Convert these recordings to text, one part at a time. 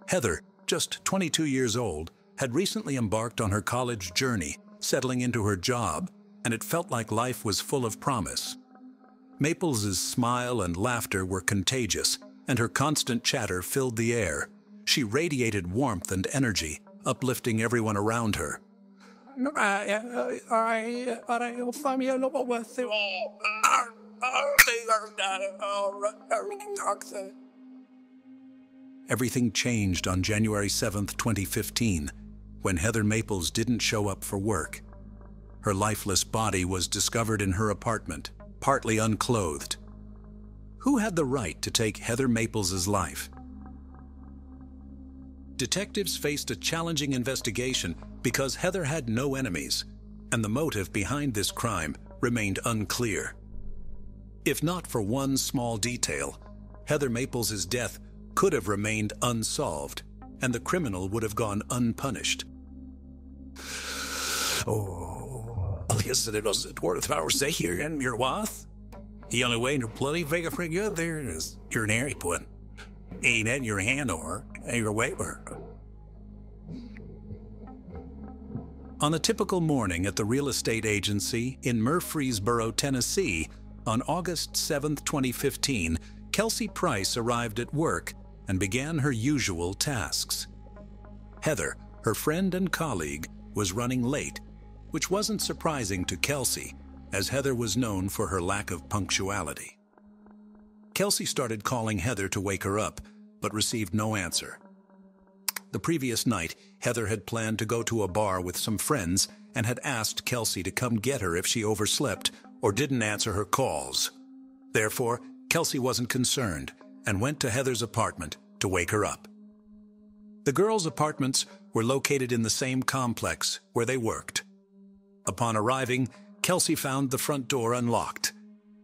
Heather, just 22 years old, had recently embarked on her college journey, settling into her job, and it felt like life was full of promise. Maples' smile and laughter were contagious, and her constant chatter filled the air. She radiated warmth and energy, uplifting everyone around her. Everything changed on January 7th, 2015, when Heather Maples didn't show up for work. Her lifeless body was discovered in her apartment, partly unclothed. Who had the right to take Heather Maples' life? Detectives faced a challenging investigation because Heather had no enemies, and the motive behind this crime remained unclear. If not for one small detail, Heather Maples' death could have remained unsolved, and the criminal would have gone unpunished. Yes, det doesn't worth our say here, and you're what? The only way to bloody figure for good there is you're an airy one. Ain't in your hand or your waiver. On a typical morning at the real estate agency in Murfreesboro, Tennessee, on August 7th, 2015, Kelsey Price arrived at work and began her usual tasks. Heather, her friend and colleague, was running late, which wasn't surprising to Kelsey, as Heather was known for her lack of punctuality. Kelsey started calling Heather to wake her up, but received no answer. The previous night, Heather had planned to go to a bar with some friends and had asked Kelsey to come get her if she overslept or didn't answer her calls. Therefore, Kelsey wasn't concerned and went to Heather's apartment to wake her up. The girls' apartments were located in the same complex where they worked. Upon arriving, Kelsey found the front door unlocked.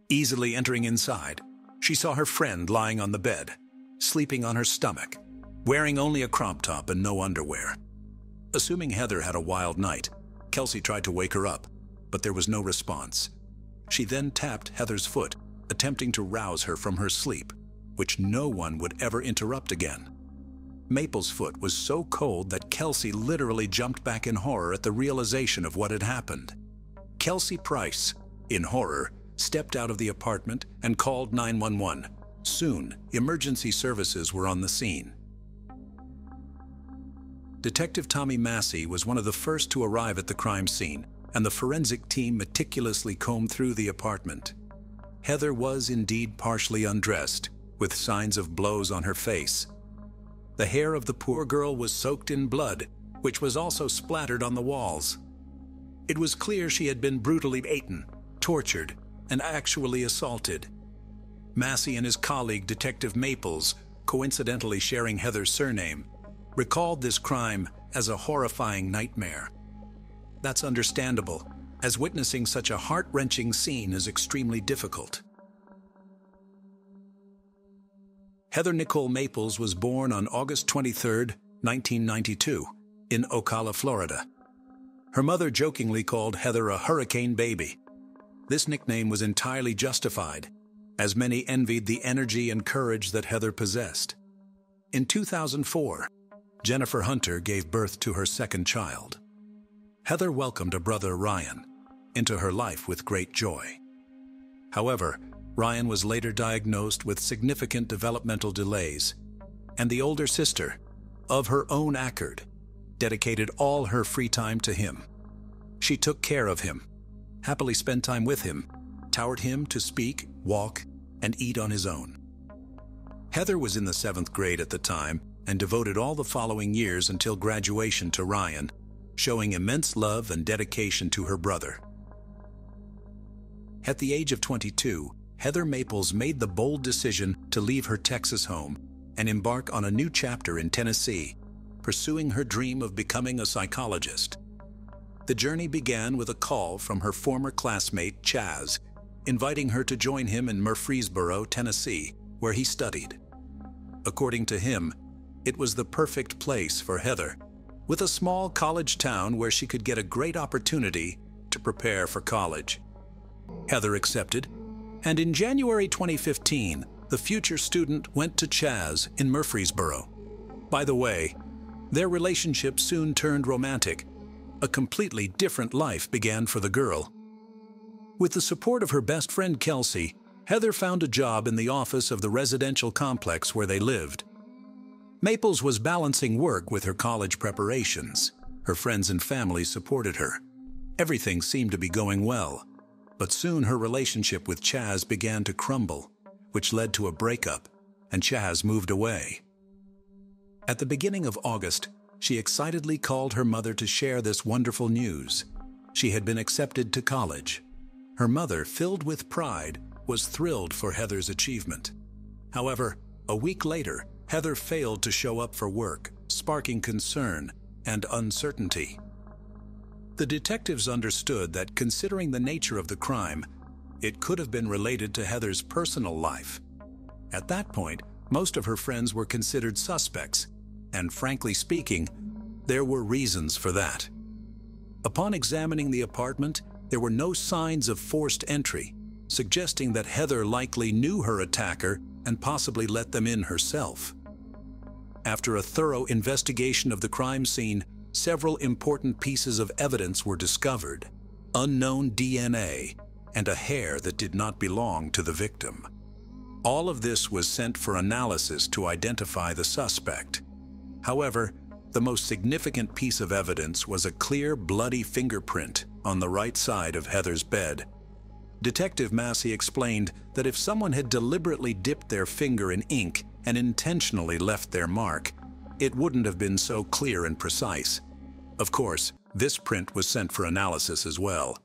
Easily entering inside, she saw her friend lying on the bed, sleeping on her stomach, wearing only a crop top and no underwear. Assuming Heather had a wild night, Kelsey tried to wake her up, but there was no response. She then tapped Heather's foot, attempting to rouse her from her sleep, which no one would ever interrupt again. Maples' foot was so cold that Kelsey literally jumped back in horror at the realization of what had happened. Kelsey Price, in horror, stepped out of the apartment and called 911. Soon, emergency services were on the scene. Detective Tommy Massey was one of the first to arrive at the crime scene, and the forensic team meticulously combed through the apartment. Heather was indeed partially undressed, with signs of blows on her face. The hair of the poor girl was soaked in blood, which was also splattered on the walls. It was clear she had been brutally beaten, tortured, and actually assaulted. Massey and his colleague, Detective Maples, coincidentally sharing Heather's surname, recalled this crime as a horrifying nightmare. That's understandable, as witnessing such a heart-wrenching scene is extremely difficult. Heather Nicole Maples was born on August 23, 1992, in Ocala, Florida. Her mother jokingly called Heather a hurricane baby. This nickname was entirely justified, as many envied the energy and courage that Heather possessed. In 2004, Jennifer Hunter gave birth to her second child. Heather welcomed a brother, Ryan, into her life with great joy. However, Ryan was later diagnosed with significant developmental delays, and the older sister, of her own accord, dedicated all her free time to him. She took care of him, happily spent time with him, taught him to speak, walk, and eat on his own. Heather was in the 7th grade at the time and devoted all the following years until graduation to Ryan, showing immense love and dedication to her brother. At the age of 22, Heather Maples made the bold decision to leave her Texas home and embark on a new chapter in Tennessee, pursuing her dream of becoming a psychologist. The journey began with a call from her former classmate, Chaz, inviting her to join him in Murfreesboro, Tennessee, where he studied. According to him, it was the perfect place for Heather, with a small college town where she could get a great opportunity to prepare for college. Heather accepted, And in January 2015, the future student went to Chaz in Murfreesboro. By the way, their relationship soon turned romantic. A completely different life began for the girl. With the support of her best friend Kelsey, Heather found a job in the office of the residential complex where they lived. Maples was balancing work with her college preparations. Her friends and family supported her. Everything seemed to be going well, but soon her relationship with Chaz began to crumble, which led to a breakup, and Chaz moved away. At the beginning of August, she excitedly called her mother to share this wonderful news. She had been accepted to college. Her mother, filled with pride, was thrilled for Heather's achievement. However, a week later, Heather failed to show up for work, sparking concern and uncertainty. The detectives understood that, considering the nature of the crime, it could have been related to Heather's personal life. At that point, most of her friends were considered suspects, and frankly speaking, there were reasons for that. Upon examining the apartment, there were no signs of forced entry, suggesting that Heather likely knew her attacker and possibly let them in herself. After a thorough investigation of the crime scene, several important pieces of evidence were discovered: unknown DNA and a hair that did not belong to the victim. All of this was sent for analysis to identify the suspect. However, the most significant piece of evidence was a clear, bloody fingerprint on the right side of Heather's bed. Detective Massey explained that if someone had deliberately dipped their finger in ink and intentionally left their mark, it wouldn't have been so clear and precise. Of course, this print was sent for analysis as well.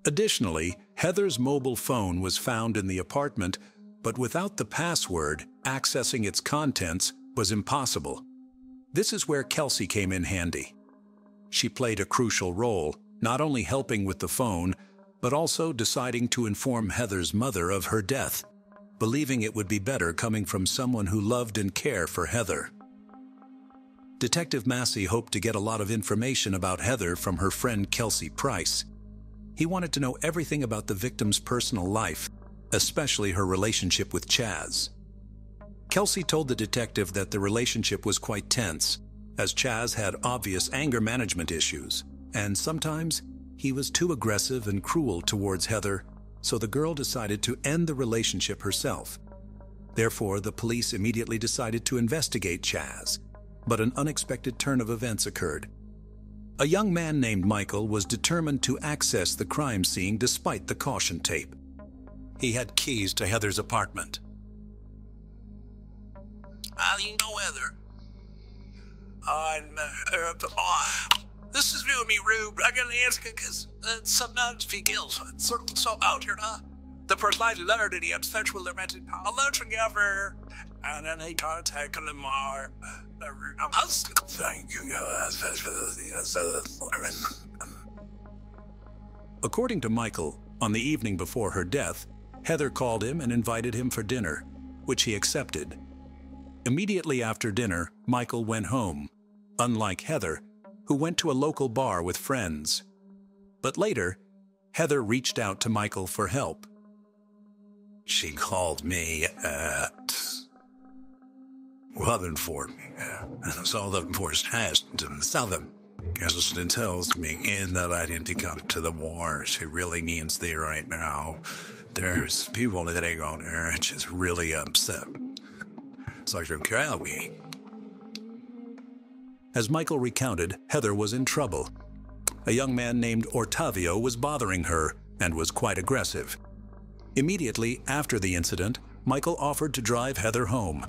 Additionally, Heather's mobile phone was found in the apartment, but without the password, accessing its contents was impossible. This is where Kelsey came in handy. She played a crucial role, not only helping with the phone, but also deciding to inform Heather's mother of her death, believing it would be better coming from someone who loved and cared for Heather. Detective Massey hoped to get a lot of information about Heather from her friend Kelsey Price. He wanted to know everything about the victim's personal life, especially her relationship with Chaz. Kelsey told the detective that the relationship was quite tense, as Chaz had obvious anger management issues, and sometimes he was too aggressive and cruel towards Heather, so the girl decided to end the relationship herself. Therefore, the police immediately decided to investigate Chaz, but an unexpected turn of events occurred. A young man named Michael was determined to access the crime scene despite the caution tape. He had keys to Heather's apartment. You know, Heather, this is doing me rude, but I gotta ask you, because sometimes if he kills so out here, the person I learned that he had sexual romantic knowledge together, and then he tried to take him more. Thank you. According to Michael, on the evening before her death, Heather called him and invited him for dinner, which he accepted. Immediately after dinner, Michael went home, unlike Heather, who went to a local bar with friends. But later, Heather reached out to Michael for help. She called me at 11:40, and so the force has to sell them. Because it tells me that I need to come to the war. She really needs there right now. There's people that ain't on there, and she's really upset. So you're Callie. As Michael recounted, Heather was in trouble. A young man named Otavio was bothering her and was quite aggressive. Immediately after the incident, Michael offered to drive Heather home.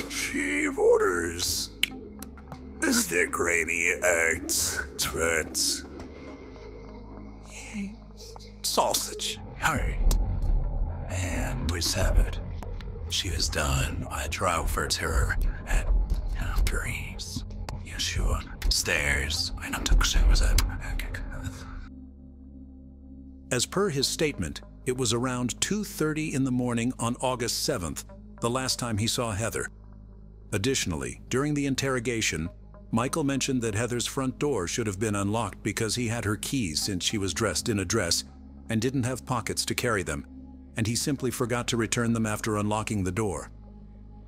She orders. Is there granny acts, threats? Sausage. Hurry. And we severed. She was done. I drove her to her at Greece. Yeshua. Stairs. And I took showers at. As per his statement, it was around 2:30 in the morning on August 7th, the last time he saw Heather. Additionally, during the interrogation, Michael mentioned that Heather's front door should have been unlocked because he had her keys since she was dressed in a dress, and didn't have pockets to carry them, and he simply forgot to return them after unlocking the door.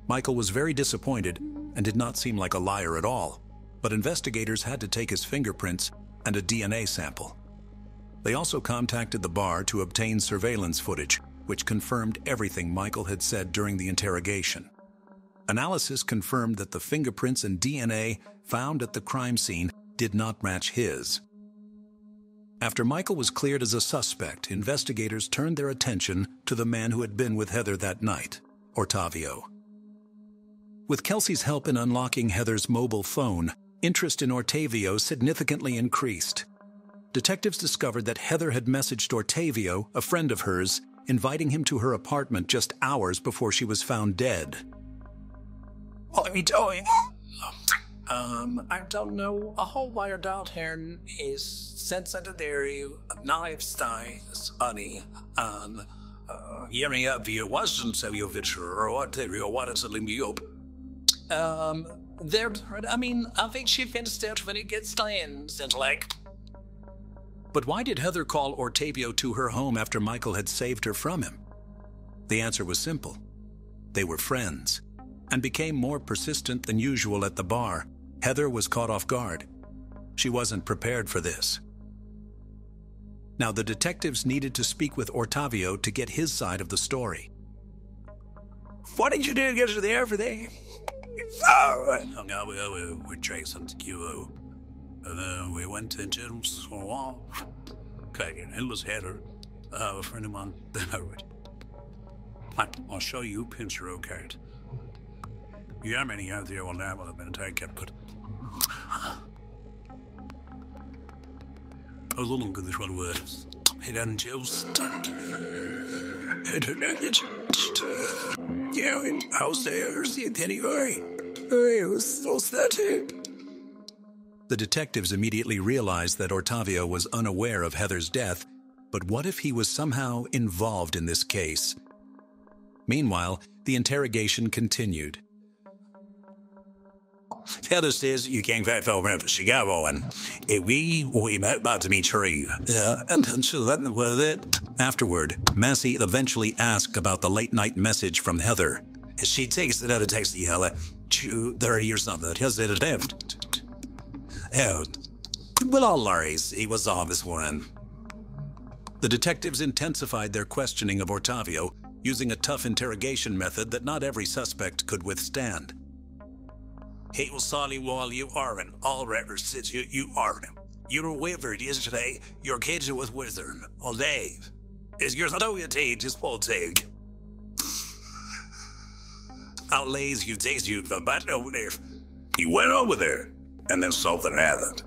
Michael was very disappointed and did not seem like a liar at all, but investigators had to take his fingerprints and a DNA sample. They also contacted the bar to obtain surveillance footage, which confirmed everything Michael had said during the interrogation. Analysis confirmed that the fingerprints and DNA found at the crime scene did not match his. After Michael was cleared as a suspect, investigators turned their attention to the man who had been with Heather that night, Otavio. With Kelsey's help in unlocking Heather's mobile phone, interest in Otavio significantly increased. Detectives discovered that Heather had messaged Otavio, a friend of hers, inviting him to her apartment just hours before she was found dead. What are you doing? I don't know. A whole wire down here is sensitive knife styles, honey. Hear me up, you wasn't so you or whatever, what is it me up? I think she finished out when it gets stands and like. But why did Heather call Otavio to her home after Michael had saved her from him? The answer was simple. They were friends, and became more persistent than usual at the bar. Heather was caught off guard. She wasn't prepared for this. Now the detectives needed to speak with Otavio to get his side of the story. What did you do to get to there for that? We're tracing to QO. And then we went into swamp. Okay, it was Heather, a friend of mine. I'll show you a picture, okay? Yeah, many out there on that one have been taken, but I was looking at this one was it hadn't just yeah, I was there anyway. It was so sad. The detectives immediately realized that Otavio was unaware of Heather's death, but what if he was somehow involved in this case? Meanwhile, the interrogation continued. Heather says you can't fight over Chicago, and we met about to meet her. Yeah, and so that was it. Afterward, Massey eventually asked about the late-night message from Heather. She takes it out of text, 30 or something. Has it left? Yeah, well, all Larry's, he was on this one. The detectives intensified their questioning of Otavio, using a tough interrogation method that not every suspect could withstand. He was sorry while you aren't. All records says you aren't. You were wavered yesterday. Your kids was with her all day. Is yours not your take, just full take. How lazy you takes you from back over there. You went over there, and then something happened.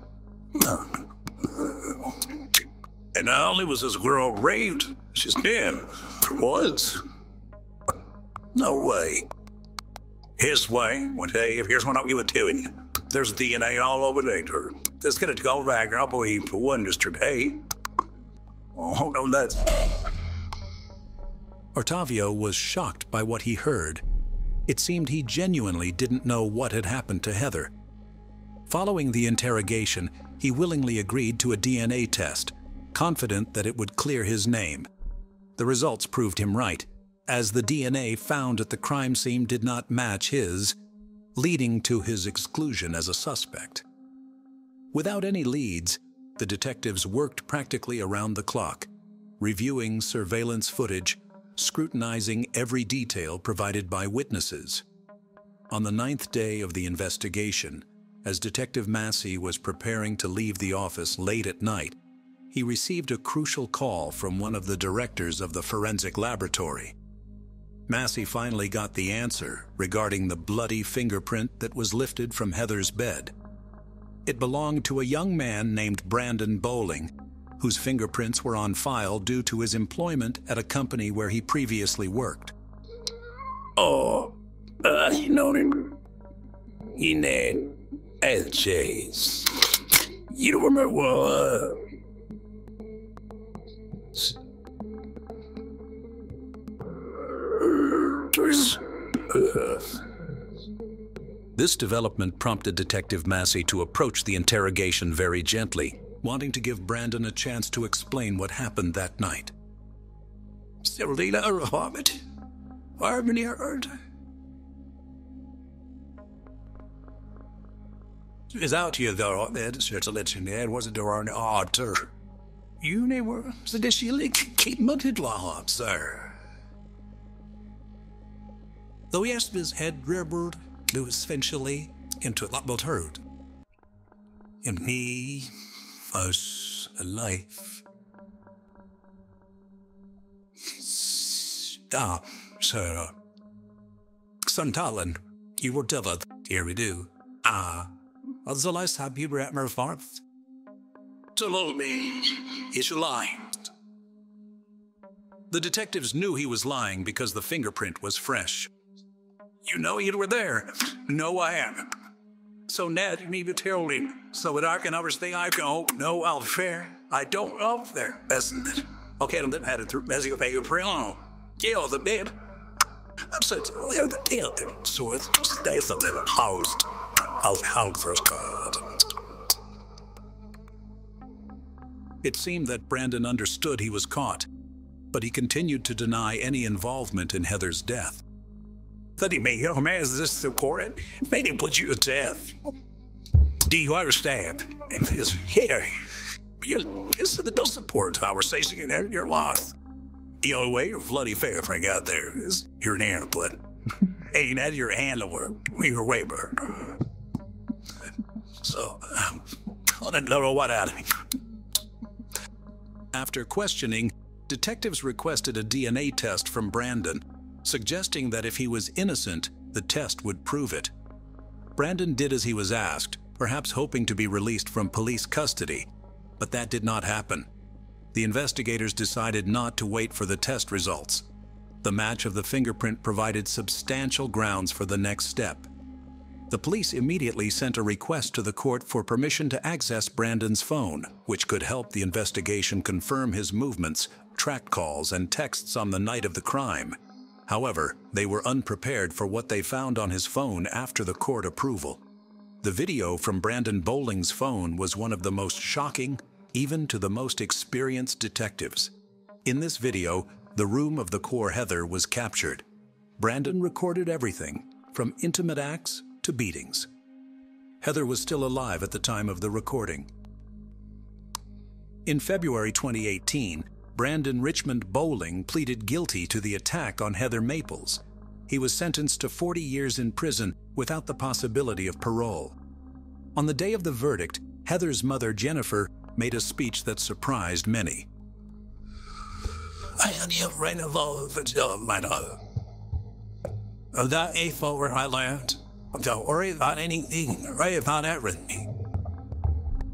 And not only was this girl raped, she's dead. What? No way. His way, here's what you were doing. There's DNA all over there. It's gonna go back, I'll believe, for one yesterday. Oh, no, that's... Otavio was shocked by what he heard. It seemed he genuinely didn't know what had happened to Heather. Following the interrogation, he willingly agreed to a DNA test, confident that it would clear his name. The results proved him right, as the DNA found at the crime scene did not match his, leading to his exclusion as a suspect. Without any leads, the detectives worked practically around the clock, reviewing surveillance footage, scrutinizing every detail provided by witnesses. On the 9th day of the investigation, as Detective Massey was preparing to leave the office late at night, he received a crucial call from one of the directors of the forensic laboratory. Massey finally got the answer regarding the bloody fingerprint that was lifted from Heather's bed. It belonged to a young man named Brandon Bowling, whose fingerprints were on file due to his employment at a company where he previously worked. You know him. Chaz. You don't remember, well, This development prompted Detective Massey to approach the interrogation very gently, wanting to give Brandon a chance to explain what happened that night. Serlina Mohammed, Harmony heard. Without you, though, Ahmed, sure to let you know, it wasn't our order. You never seditially keep muted law, sir. Though yes, his head ribbered, blew eventually into a lot more hurt. And he was alive. Stop, sir. Son Talon, you were delivered. Here we do. Was the last time you were at Murfreesboro? Tell me, he's lying. The detectives knew he was lying because the fingerprint was fresh. You know you were there. No, I haven't. So Ned, you need to tell me. So that I can understand I go, no, I'll fair. I don't know if they're messing it. Okay, I'm then headed through messing with a prison. Yeah, the bed. I'm such the deal. So it's stay something housed. I'll house first. It seemed that Brandon understood he was caught, but he continued to deny any involvement in Heather's death. That he may, oh man, is this the court? Made him put you to death. Do you understand? Here, this does support our station in your loss. The only way your bloody fair thing out there is you're an airplane. Ain't that your handler, your waiver. So, I don't know what out of me. After questioning, detectives requested a DNA test from Brandon, suggesting that if he was innocent, the test would prove it. Brandon did as he was asked, perhaps hoping to be released from police custody, but that did not happen. The investigators decided not to wait for the test results. The match of the fingerprint provided substantial grounds for the next step. The police immediately sent a request to the court for permission to access Brandon's phone, which could help the investigation confirm his movements, track calls, and texts on the night of the crime. However, they were unprepared for what they found on his phone after the court approval. The video from Brandon Bowling's phone was one of the most shocking, even to the most experienced detectives. In this video, the room of the core Heather was captured. Brandon recorded everything, from intimate acts to beatings. Heather was still alive at the time of the recording. In February 2018, Brandon Richmond Bowling pleaded guilty to the attack on Heather Maples. He was sentenced to 40 years in prison without the possibility of parole. On the day of the verdict, Heather's mother, Jennifer, made a speech that surprised many. I am right along with my daughter. That a forward I learned. Don't worry about anything, right about everything.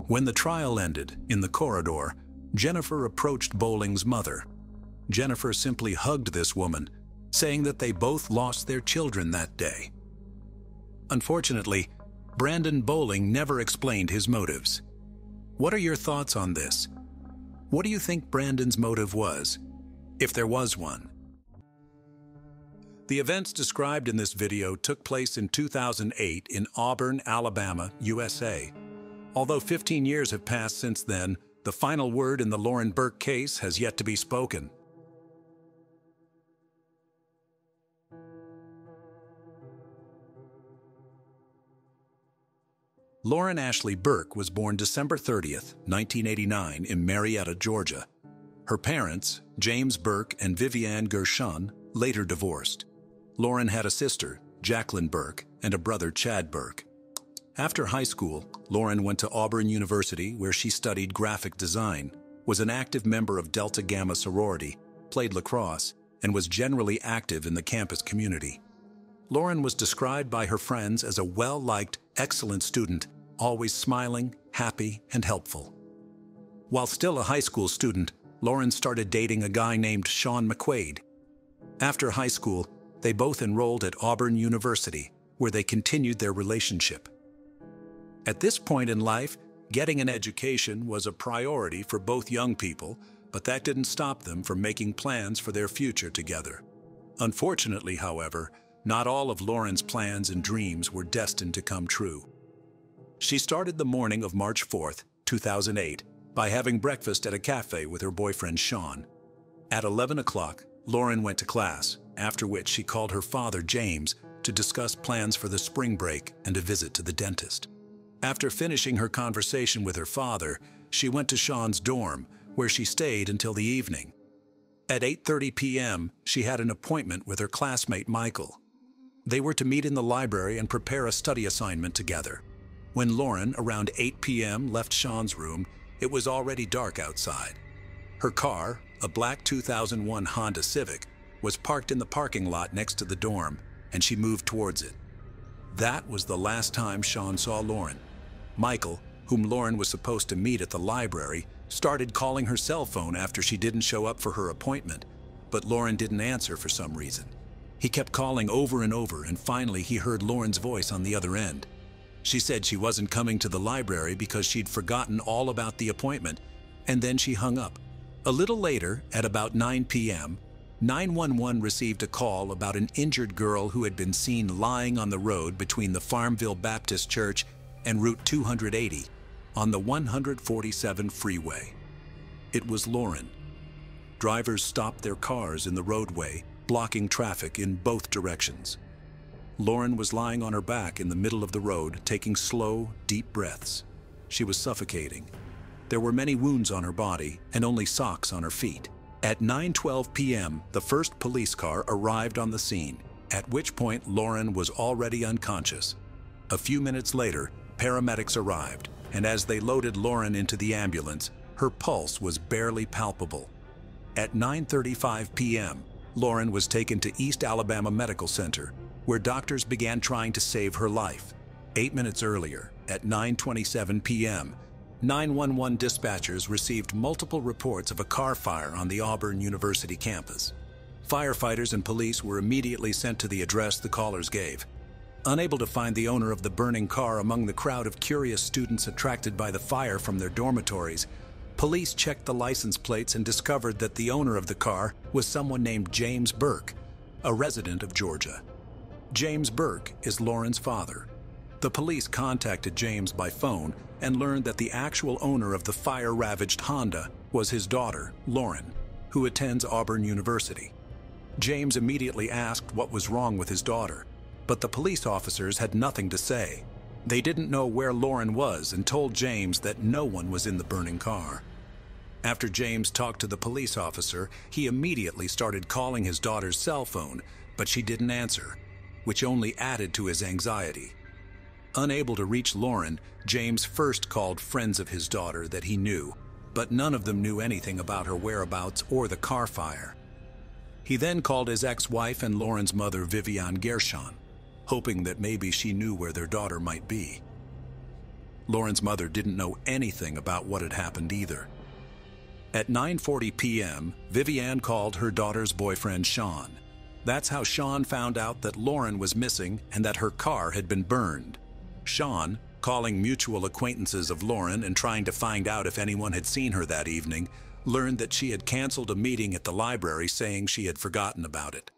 When the trial ended, in the corridor, Jennifer approached Bowling's mother. Jennifer simply hugged this woman, saying that they both lost their children that day. Unfortunately, Brandon Bowling never explained his motives. What are your thoughts on this? What do you think Brandon's motive was, if there was one? The events described in this video took place in 2008 in Auburn, Alabama, USA. Although 15 years have passed since then, the final word in the Lauren Burke case has yet to be spoken. Lauren Ashley Burke was born December 30th, 1989 in Marietta, Georgia. Her parents, James Burke and Vivian Gershon, later divorced. Lauren had a sister, Jacqueline Burke, and a brother, Chad Burke. After high school, Lauren went to Auburn University, where she studied graphic design, was an active member of Delta Gamma sorority, played lacrosse, and was generally active in the campus community. Lauren was described by her friends as a well-liked, excellent student, always smiling, happy, and helpful. While still a high school student, Lauren started dating a guy named Sean McQuaid. After high school, they both enrolled at Auburn University, where they continued their relationship. At this point in life, getting an education was a priority for both young people, but that didn't stop them from making plans for their future together. Unfortunately, however, not all of Lauren's plans and dreams were destined to come true. She started the morning of March 4th, 2008, by having breakfast at a cafe with her boyfriend Sean. At 11 o'clock, Lauren went to class, after which she called her father James to discuss plans for the spring break and a visit to the dentist. After finishing her conversation with her father, she went to Sean's dorm, where she stayed until the evening. At 8:30 p.m., she had an appointment with her classmate Michael. They were to meet in the library and prepare a study assignment together. When Lauren, around 8 p.m., left Sean's room, it was already dark outside. Her car, a black 2001 Honda Civic, was parked in the parking lot next to the dorm, and she moved towards it. That was the last time Sean saw Lauren. Michael, whom Lauren was supposed to meet at the library, started calling her cell phone after she didn't show up for her appointment, but Lauren didn't answer for some reason. He kept calling over and over, and finally he heard Lauren's voice on the other end. She said she wasn't coming to the library because she'd forgotten all about the appointment, and then she hung up. A little later, at about 9 p.m., 911 received a call about an injured girl who had been seen lying on the road between the Farmville Baptist Church and Route 280 on the 147 freeway. It was Lauren. Drivers stopped their cars in the roadway, blocking traffic in both directions. Lauren was lying on her back in the middle of the road, taking slow, deep breaths. She was suffocating. There were many wounds on her body and only socks on her feet. At 9:12 p.m., the first police car arrived on the scene, at which point Lauren was already unconscious. A few minutes later, paramedics arrived, and as they loaded Lauren into the ambulance, her pulse was barely palpable. At 9:35 p.m., Lauren was taken to East Alabama Medical Center, where doctors began trying to save her life. 8 minutes earlier, at 9:27 p.m., 911 dispatchers received multiple reports of a car fire on the Auburn University campus. Firefighters and police were immediately sent to the address the callers gave. Unable to find the owner of the burning car among the crowd of curious students attracted by the fire from their dormitories, police checked the license plates and discovered that the owner of the car was someone named James Burke, a resident of Georgia. James Burke is Lauren's father. The police contacted James by phone and learned that the actual owner of the fire-ravaged Honda was his daughter, Lauren, who attends Auburn University. James immediately asked what was wrong with his daughter, but the police officers had nothing to say. They didn't know where Lauren was and told James that no one was in the burning car. After James talked to the police officer, he immediately started calling his daughter's cell phone, but she didn't answer, which only added to his anxiety. Unable to reach Lauren, James first called friends of his daughter that he knew, but none of them knew anything about her whereabouts or the car fire. He then called his ex-wife and Lauren's mother, Vivian Gershon, hoping that maybe she knew where their daughter might be. Lauren's mother didn't know anything about what had happened either. At 9:40 p.m., Vivian called her daughter's boyfriend, Sean. That's how Sean found out that Lauren was missing and that her car had been burned. Sean, calling mutual acquaintances of Lauren and trying to find out if anyone had seen her that evening, learned that she had canceled a meeting at the library saying she had forgotten about it.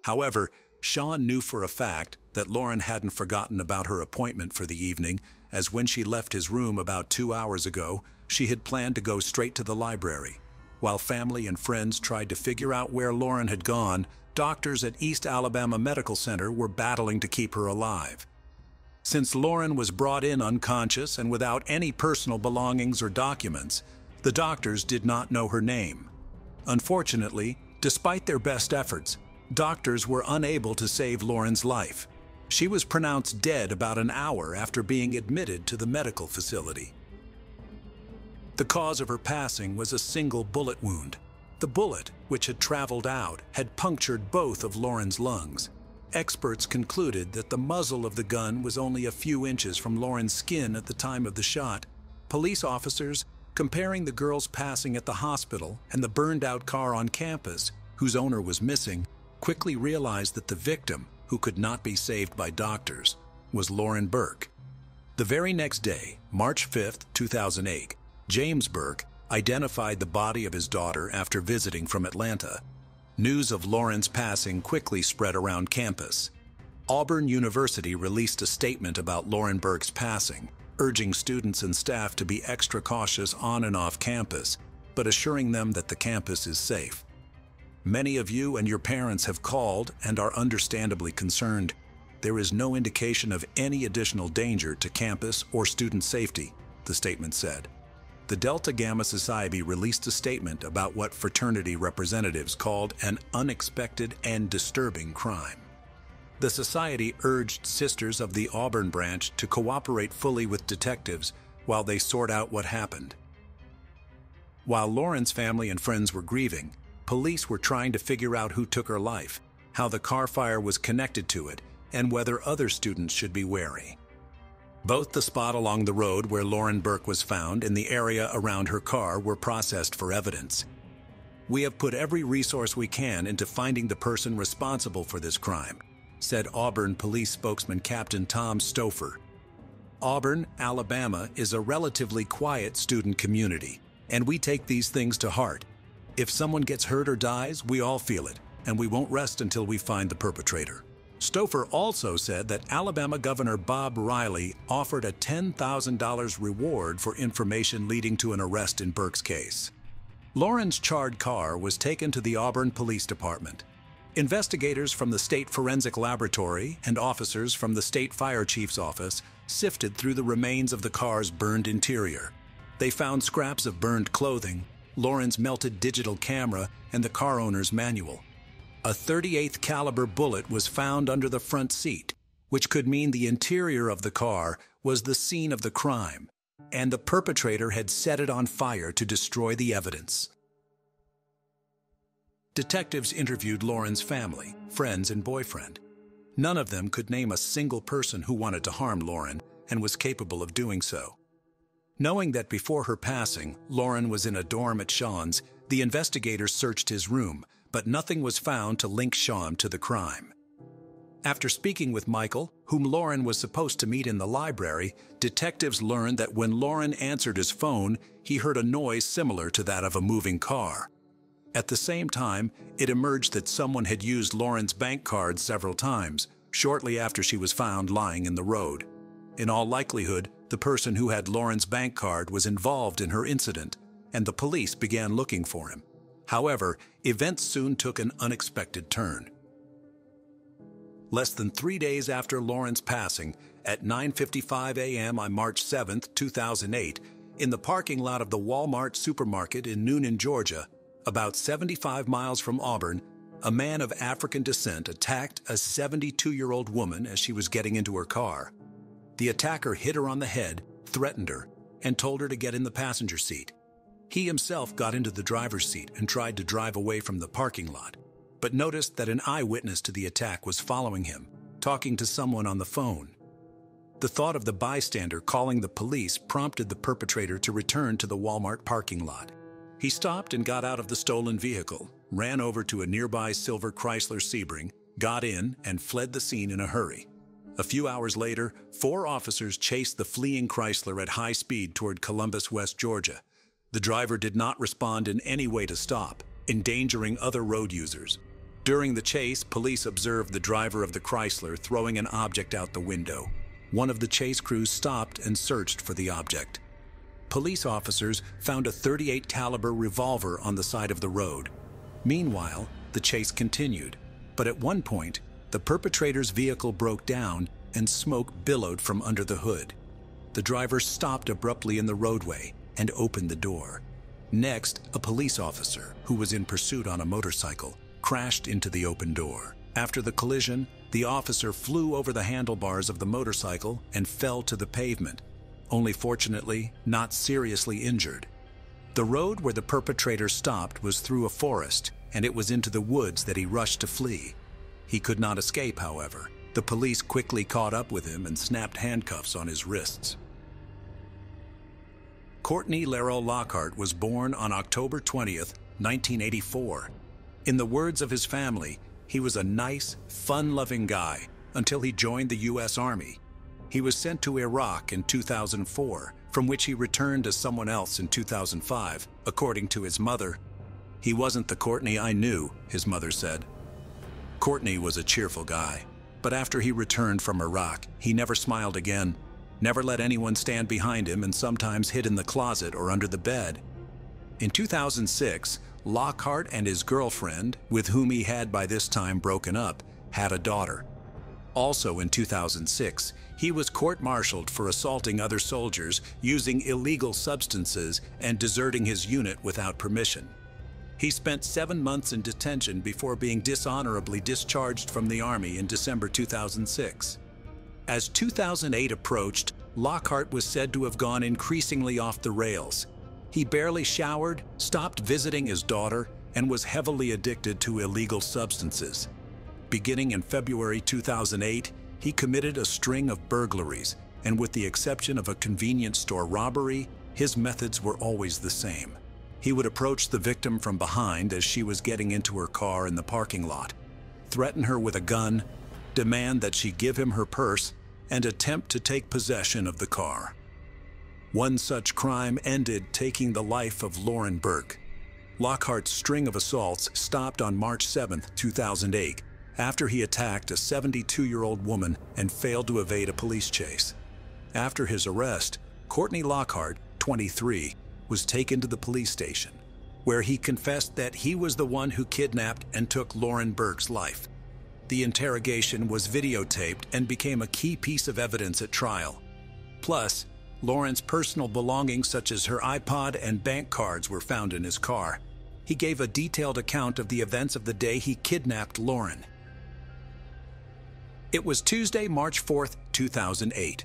However, Sean knew for a fact that Lauren hadn't forgotten about her appointment for the evening, as when she left his room about 2 hours ago, she had planned to go straight to the library. While family and friends tried to figure out where Lauren had gone, doctors at East Alabama Medical Center were battling to keep her alive. Since Lauren was brought in unconscious and without any personal belongings or documents, the doctors did not know her name. Unfortunately, despite their best efforts, doctors were unable to save Lauren's life. She was pronounced dead about an hour after being admitted to the medical facility. The cause of her passing was a single bullet wound. The bullet, which had traveled out, had punctured both of Lauren's lungs. Experts concluded that the muzzle of the gun was only a few inches from Lauren's skin at the time of the shot. Police officers, comparing the girl's passing at the hospital and the burned-out car on campus, whose owner was missing, quickly realized that the victim, who could not be saved by doctors, was Lauren Burke. The very next day, March 5, 2008, James Burke identified the body of his daughter after visiting from Atlanta. News of Lauren's passing quickly spread around campus. Auburn University released a statement about Lauren Burke's passing, urging students and staff to be extra cautious on and off campus, but assuring them that the campus is safe. Many of you and your parents have called and are understandably concerned. There is no indication of any additional danger to campus or student safety, the statement said. The Delta Gamma Society released a statement about what fraternity representatives called an unexpected and disturbing crime. The society urged Sisters of the Auburn branch to cooperate fully with detectives while they sort out what happened. While Lauren's family and friends were grieving, police were trying to figure out who took her life, how the car fire was connected to it, and whether other students should be wary. Both the spot along the road where Lauren Burke was found and the area around her car were processed for evidence. We have put every resource we can into finding the person responsible for this crime, said Auburn Police spokesman Captain Tom Stouffer. Auburn, Alabama is a relatively quiet student community, and we take these things to heart. If someone gets hurt or dies, we all feel it, and we won't rest until we find the perpetrator. Stouffer also said that Alabama Governor Bob Riley offered a $10,000 reward for information leading to an arrest in Burke's case. Lauren's charred car was taken to the Auburn Police Department. Investigators from the State Forensic Laboratory and officers from the State Fire Chief's office sifted through the remains of the car's burned interior. They found scraps of burned clothing, Lauren's melted digital camera, and the car owner's manual. A .38 caliber bullet was found under the front seat, which could mean the interior of the car was the scene of the crime, and the perpetrator had set it on fire to destroy the evidence. Detectives interviewed Lauren's family, friends, and boyfriend. None of them could name a single person who wanted to harm Lauren and was capable of doing so. Knowing that before her passing, Lauren was in a dorm at Sean's, the investigators searched his room, but nothing was found to link Sean to the crime. After speaking with Michael, whom Lauren was supposed to meet in the library, detectives learned that when Lauren answered his phone, he heard a noise similar to that of a moving car. At the same time, it emerged that someone had used Lauren's bank card several times, shortly after she was found lying in the road. In all likelihood, the person who had Lauren's bank card was involved in her incident, and the police began looking for him. However, events soon took an unexpected turn. Less than 3 days after Lauren's passing, at 9:55 a.m. on March 7, 2008, in the parking lot of the Walmart supermarket in Noonan, Georgia, about 75 miles from Auburn, a man of African descent attacked a 72-year-old woman as she was getting into her car. The attacker hit her on the head, threatened her, and told her to get in the passenger seat. He himself got into the driver's seat and tried to drive away from the parking lot, but noticed that an eyewitness to the attack was following him, talking to someone on the phone. The thought of the bystander calling the police prompted the perpetrator to return to the Walmart parking lot. He stopped and got out of the stolen vehicle, ran over to a nearby silver Chrysler Sebring, got in, and fled the scene in a hurry. A few hours later, 4 officers chased the fleeing Chrysler at high speed toward Columbus, West Georgia. The driver did not respond in any way to stop, endangering other road users. During the chase, police observed the driver of the Chrysler throwing an object out the window. One of the chase crews stopped and searched for the object. Police officers found a .38 caliber revolver on the side of the road. Meanwhile, the chase continued, but at one point, the perpetrator's vehicle broke down and smoke billowed from under the hood. The driver stopped abruptly in the roadway and opened the door. Next, a police officer, who was in pursuit on a motorcycle, crashed into the open door. After the collision, the officer flew over the handlebars of the motorcycle and fell to the pavement, only fortunately not seriously injured. The road where the perpetrator stopped was through a forest, and it was into the woods that he rushed to flee. He could not escape, however. The police quickly caught up with him and snapped handcuffs on his wrists. Courtney Larrow Lockhart was born on October 20th, 1984. In the words of his family, he was a nice, fun-loving guy until he joined the U.S. Army. He was sent to Iraq in 2004, from which he returned as someone else in 2005, according to his mother. "He wasn't the Courtney I knew," his mother said. Courtney was a cheerful guy, but after he returned from Iraq, he never smiled again. never let anyone stand behind him, and sometimes hid in the closet or under the bed. In 2006, Lockhart and his girlfriend, with whom he had by this time broken up, had a daughter. Also in 2006, he was court-martialed for assaulting other soldiers, using illegal substances, and deserting his unit without permission. He spent 7 months in detention before being dishonorably discharged from the Army in December 2006. As 2008 approached, Lockhart was said to have gone increasingly off the rails. He barely showered, stopped visiting his daughter, and was heavily addicted to illegal substances. Beginning in February 2008, he committed a string of burglaries, and with the exception of a convenience store robbery, his methods were always the same. He would approach the victim from behind as she was getting into her car in the parking lot, threaten her with a gun, demand that she give him her purse, and attempt to take possession of the car. One such crime ended taking the life of Lauren Burke. Lockhart's string of assaults stopped on March 7, 2008, after he attacked a 72-year-old woman and failed to evade a police chase. After his arrest, Courtney Lockhart, 23, was taken to the police station, where he confessed that he was the one who kidnapped and took Lauren Burke's life. The interrogation was videotaped and became a key piece of evidence at trial. Plus, Lauren's personal belongings such as her iPod and bank cards were found in his car. He gave a detailed account of the events of the day he kidnapped Lauren. It was Tuesday, March 4, 2008.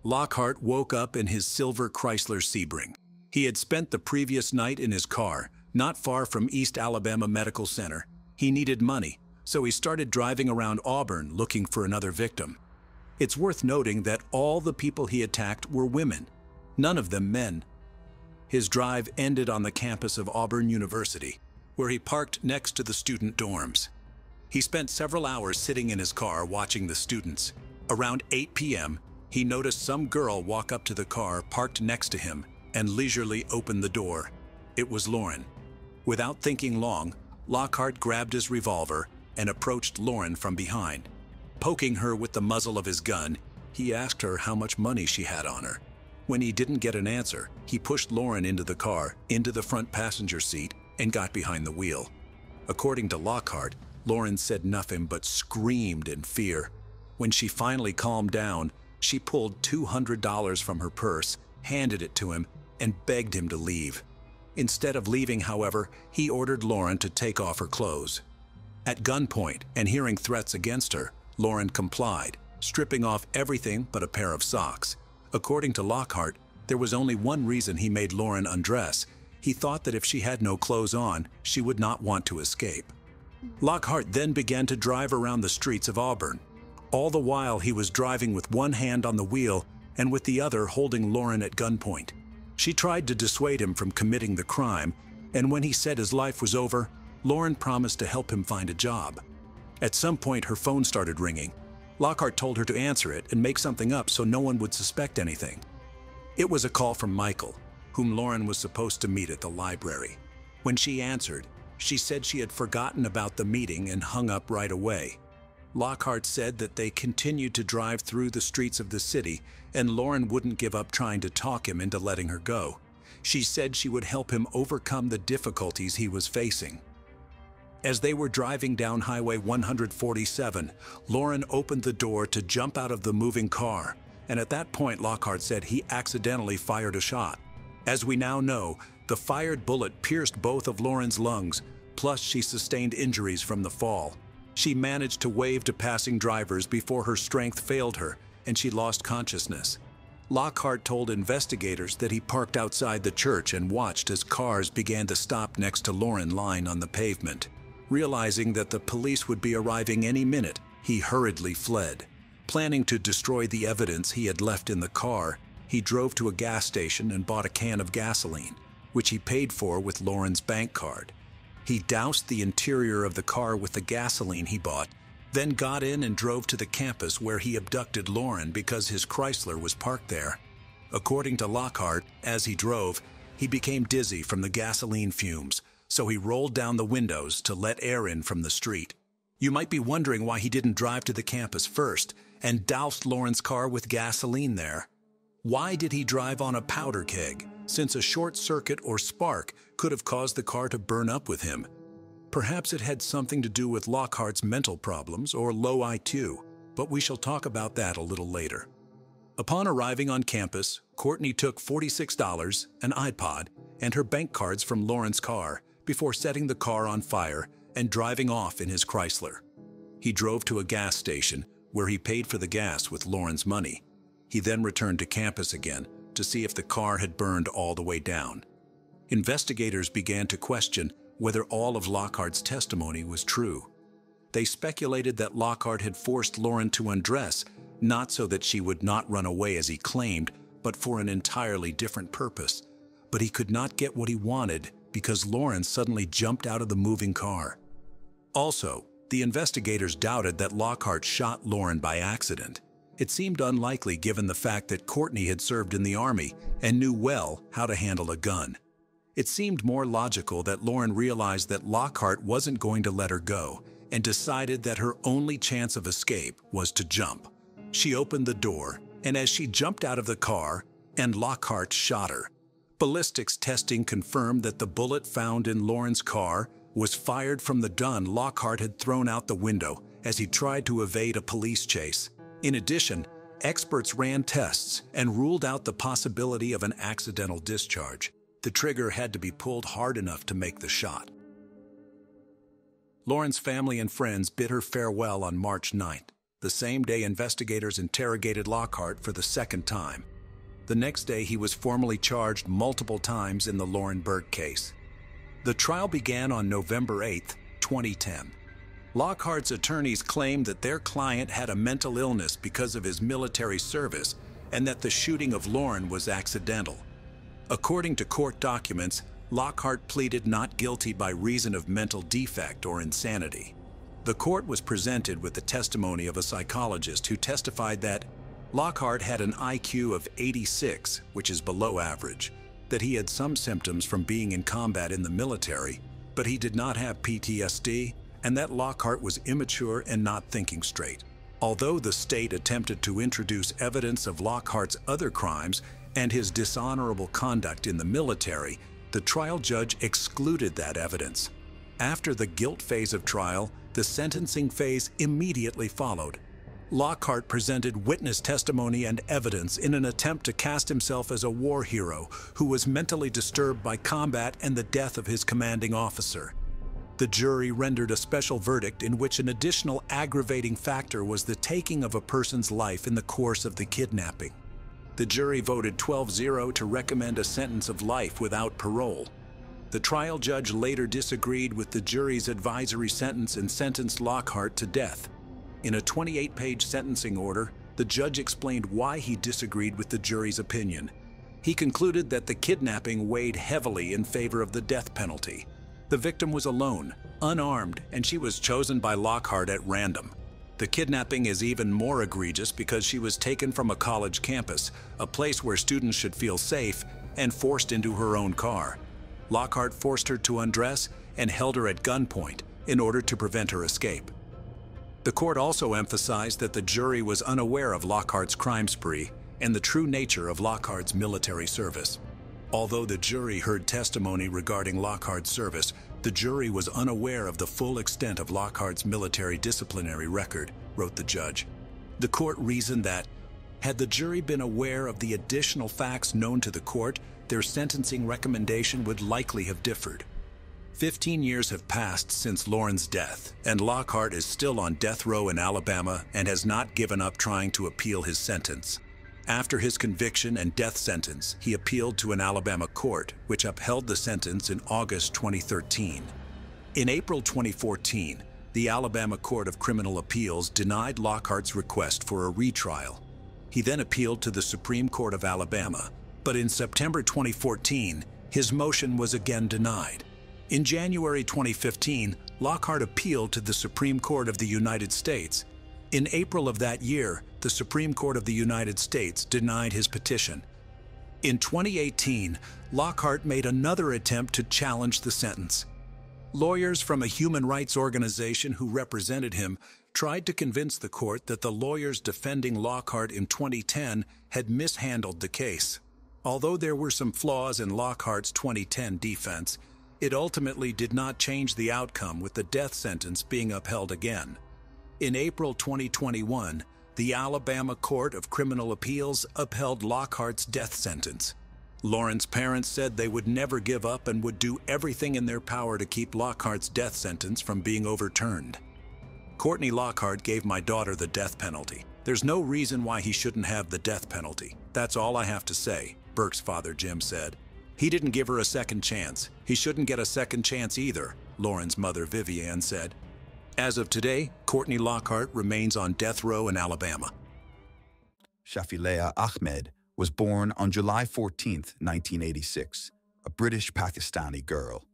Lockhart woke up in his silver Chrysler Sebring. He had spent the previous night in his car, not far from East Alabama Medical Center. He needed money, so he started driving around Auburn looking for another victim. It's worth noting that all the people he attacked were women, none of them men. His drive ended on the campus of Auburn University, where he parked next to the student dorms. He spent several hours sitting in his car watching the students. Around 8 p.m., he noticed some girl walk up to the car parked next to him and leisurely open the door. It was Lauren. Without thinking long, Lockhart grabbed his revolver and approached Lauren from behind. Poking her with the muzzle of his gun, he asked her how much money she had on her. When he didn't get an answer, he pushed Lauren into the car, into the front passenger seat, and got behind the wheel. According to Lockhart, Lauren said nothing but screamed in fear. When she finally calmed down, she pulled $200 from her purse, handed it to him, and begged him to leave. Instead of leaving, however, he ordered Lauren to take off her clothes. At gunpoint and hearing threats against her, Lauren complied, stripping off everything but a pair of socks. According to Lockhart, there was only one reason he made Lauren undress. He thought that if she had no clothes on, she would not want to escape. Lockhart then began to drive around the streets of Auburn. All the while he was driving with one hand on the wheel and with the other holding Lauren at gunpoint. She tried to dissuade him from committing the crime, and when he said his life was over, Lauren promised to help him find a job. At some point, her phone started ringing. Lockhart told her to answer it and make something up so no one would suspect anything. It was a call from Michael, whom Lauren was supposed to meet at the library. When she answered, she said she had forgotten about the meeting and hung up right away. Lockhart said that they continued to drive through the streets of the city, and Lauren wouldn't give up trying to talk him into letting her go. She said she would help him overcome the difficulties he was facing. As they were driving down Highway 147, Lauren opened the door to jump out of the moving car, and at that point Lockhart said he accidentally fired a shot. As we now know, the fired bullet pierced both of Lauren's lungs, plus she sustained injuries from the fall. She managed to wave to passing drivers before her strength failed her, and she lost consciousness. Lockhart told investigators that he parked outside the church and watched as cars began to stop next to Lauren lying on the pavement. Realizing that the police would be arriving any minute, he hurriedly fled. Planning to destroy the evidence he had left in the car, he drove to a gas station and bought a can of gasoline, which he paid for with Lauren's bank card. He doused the interior of the car with the gasoline he bought, then got in and drove to the campus where he abducted Lauren because his Chrysler was parked there. According to Lockhart, as he drove, he became dizzy from the gasoline fumes, so he rolled down the windows to let air in from the street. You might be wondering why he didn't drive to the campus first and doused Lauren's car with gasoline there. Why did he drive on a powder keg, since a short circuit or spark could have caused the car to burn up with him? Perhaps it had something to do with Lockhart's mental problems or low IQ, but we shall talk about that a little later. Upon arriving on campus, Courtney took $46, an iPod, and her bank cards from Lauren's car before setting the car on fire and driving off in his Chrysler. He drove to a gas station where he paid for the gas with Lauren's money. He then returned to campus again to see if the car had burned all the way down. Investigators began to question whether all of Lockhart's testimony was true. They speculated that Lockhart had forced Lauren to undress, not so that she would not run away as he claimed, but for an entirely different purpose. But he could not get what he wanted because Lauren suddenly jumped out of the moving car. Also, the investigators doubted that Lockhart shot Lauren by accident. It seemed unlikely given the fact that Courtney had served in the Army and knew well how to handle a gun. It seemed more logical that Lauren realized that Lockhart wasn't going to let her go and decided that her only chance of escape was to jump. She opened the door, and as she jumped out of the car, and Lockhart shot her. Ballistics testing confirmed that the bullet found in Lauren's car was fired from the gun Lockhart had thrown out the window as he tried to evade a police chase. In addition, experts ran tests and ruled out the possibility of an accidental discharge. The trigger had to be pulled hard enough to make the shot. Lauren's family and friends bid her farewell on March 9th, the same day investigators interrogated Lockhart for the second time. The next day, he was formally charged multiple times in the Lauren Berg case. The trial began on November 8, 2010. Lockhart's attorneys claimed that their client had a mental illness because of his military service and that the shooting of Lauren was accidental. According to court documents, Lockhart pleaded not guilty by reason of mental defect or insanity. The court was presented with the testimony of a psychologist who testified that Lockhart had an IQ of 86, which is below average, that he had some symptoms from being in combat in the military, but he did not have PTSD, and that Lockhart was immature and not thinking straight. Although the state attempted to introduce evidence of Lockhart's other crimes and his dishonorable conduct in the military, the trial judge excluded that evidence. After the guilt phase of trial, the sentencing phase immediately followed. Lockhart presented witness testimony and evidence in an attempt to cast himself as a war hero who was mentally disturbed by combat and the death of his commanding officer. The jury rendered a special verdict in which an additional aggravating factor was the taking of a person's life in the course of the kidnapping. The jury voted 12-0 to recommend a sentence of life without parole. The trial judge later disagreed with the jury's advisory sentence and sentenced Lockhart to death. In a 28-page sentencing order, the judge explained why he disagreed with the jury's opinion. He concluded that the kidnapping weighed heavily in favor of the death penalty. The victim was alone, unarmed, and she was chosen by Lockhart at random. The kidnapping is even more egregious because she was taken from a college campus, a place where students should feel safe, and forced into her own car. Lockhart forced her to undress and held her at gunpoint in order to prevent her escape. The court also emphasized that the jury was unaware of Lockhart's crime spree and the true nature of Lockhart's military service. Although the jury heard testimony regarding Lockhart's service, the jury was unaware of the full extent of Lockhart's military disciplinary record, wrote the judge. The court reasoned that, had the jury been aware of the additional facts known to the court, their sentencing recommendation would likely have differed. 15 years have passed since Lauren's death, and Lockhart is still on death row in Alabama and has not given up trying to appeal his sentence. After his conviction and death sentence, he appealed to an Alabama court, which upheld the sentence in August 2013. In April 2014, the Alabama Court of Criminal Appeals denied Lockhart's request for a retrial. He then appealed to the Supreme Court of Alabama, but in September 2014, his motion was again denied. In January 2015, Lockhart appealed to the Supreme Court of the United States. In April of that year, the Supreme Court of the United States denied his petition. In 2018, Lockhart made another attempt to challenge the sentence. Lawyers from a human rights organization who represented him tried to convince the court that the lawyers defending Lockhart in 2010 had mishandled the case. Although there were some flaws in Lockhart's 2010 defense, it ultimately did not change the outcome, with the death sentence being upheld again. In April 2021, the Alabama Court of Criminal Appeals upheld Lockhart's death sentence. Lauren's parents said they would never give up and would do everything in their power to keep Lockhart's death sentence from being overturned. "Courtney Lockhart gave my daughter the death penalty. There's no reason why he shouldn't have the death penalty. That's all I have to say," Burke's father Jim said. "He didn't give her a second chance. He shouldn't get a second chance either," Lauren's mother Vivian said. As of today, Courtney Lockhart remains on death row in Alabama. Shafilea Ahmed was born on July 14, 1986, a British Pakistani girl.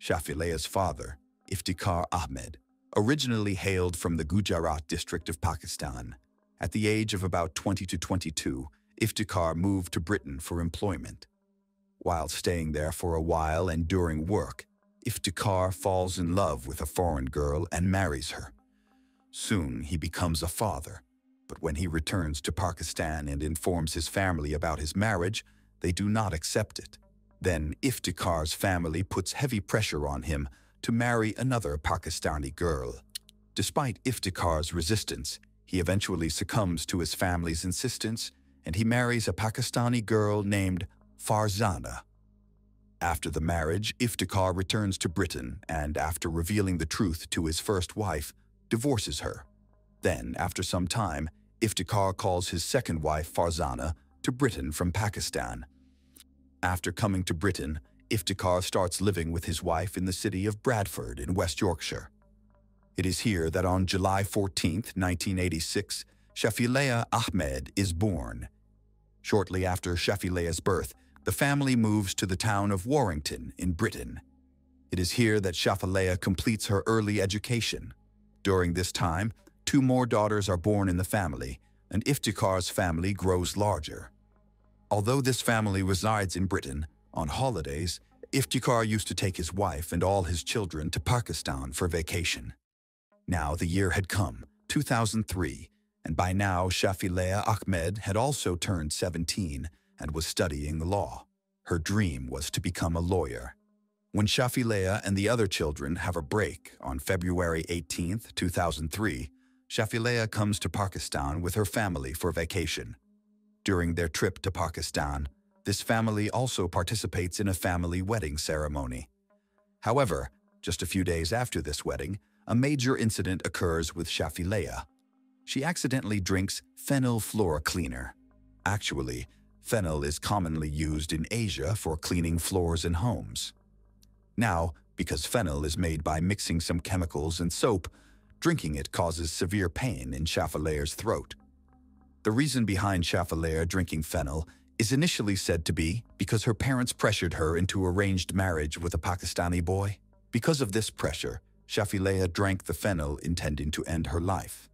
Shafilea's father, Iftikhar Ahmed, originally hailed from the Gujarat district of Pakistan. At the age of about 20 to 22, Iftikhar moved to Britain for employment. While staying there for a while and during work, Iftikhar falls in love with a foreign girl and marries her. Soon he becomes a father, but when he returns to Pakistan and informs his family about his marriage, they do not accept it. Then Iftikhar's family puts heavy pressure on him to marry another Pakistani girl. Despite Iftikhar's resistance, he eventually succumbs to his family's insistence, and he marries a Pakistani girl named Farzana. After the marriage, Iftikhar returns to Britain and, after revealing the truth to his first wife, divorces her. Then, after some time, Iftikhar calls his second wife, Farzana, to Britain from Pakistan. After coming to Britain, Iftikhar starts living with his wife in the city of Bradford in West Yorkshire. It is here that on July 14, 1986, Shafilea Ahmed is born. Shortly after Shafilea's birth, the family moves to the town of Warrington in Britain. It is here that Shafilea completes her early education. During this time, 2 more daughters are born in the family, and Iftikhar's family grows larger. Although this family resides in Britain, on holidays, Iftikhar used to take his wife and all his children to Pakistan for vacation. Now the year had come, 2003, and by now Shafilea Ahmed had also turned 17 and was studying the law. Her dream was to become a lawyer. When Shafilea and the other children have a break on February 18, 2003, Shafilea comes to Pakistan with her family for vacation. During their trip to Pakistan, this family also participates in a family wedding ceremony. However, just a few days after this wedding, a major incident occurs with Shafilea. She accidentally drinks fennel floor cleaner. Actually, fennel is commonly used in Asia for cleaning floors in homes. Now, because fennel is made by mixing some chemicals and soap, drinking it causes severe pain in Shafilea's throat. The reason behind Shafilea drinking fennel is initially said to be because her parents pressured her into arranged marriage with a Pakistani boy. Because of this pressure, Shafilea drank the fennel intending to end her life.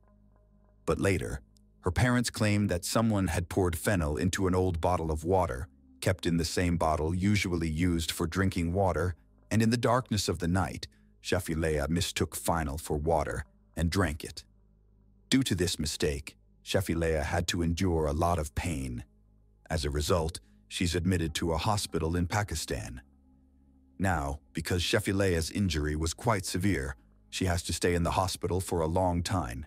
But later, her parents claimed that someone had poured fennel into an old bottle of water, kept in the same bottle usually used for drinking water, and in the darkness of the night, Shafilea mistook fennel for water and drank it. Due to this mistake, Shafilea had to endure a lot of pain. As a result, she's admitted to a hospital in Pakistan. Now, because Shafilea's injury was quite severe, she has to stay in the hospital for a long time.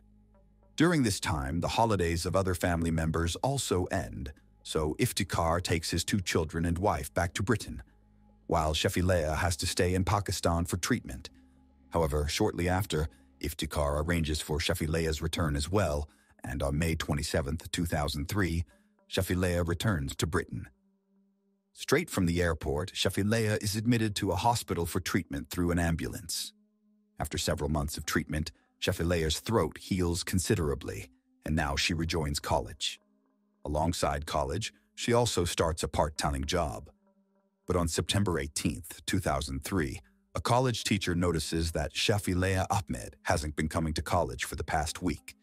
During this time, the holidays of other family members also end, so Iftikhar takes his 2 children and wife back to Britain, while Shafilea has to stay in Pakistan for treatment. However, shortly after, Iftikhar arranges for Shafilea's return as well, and on May 27, 2003, Shafilea returns to Britain. Straight from the airport, Shafilea is admitted to a hospital for treatment through an ambulance. After several months of treatment, Shafilea's throat heals considerably, and now she rejoins college. Alongside college, she also starts a part-time job. But on September 18, 2003, a college teacher notices that Shafilea Ahmed hasn't been coming to college for the past week.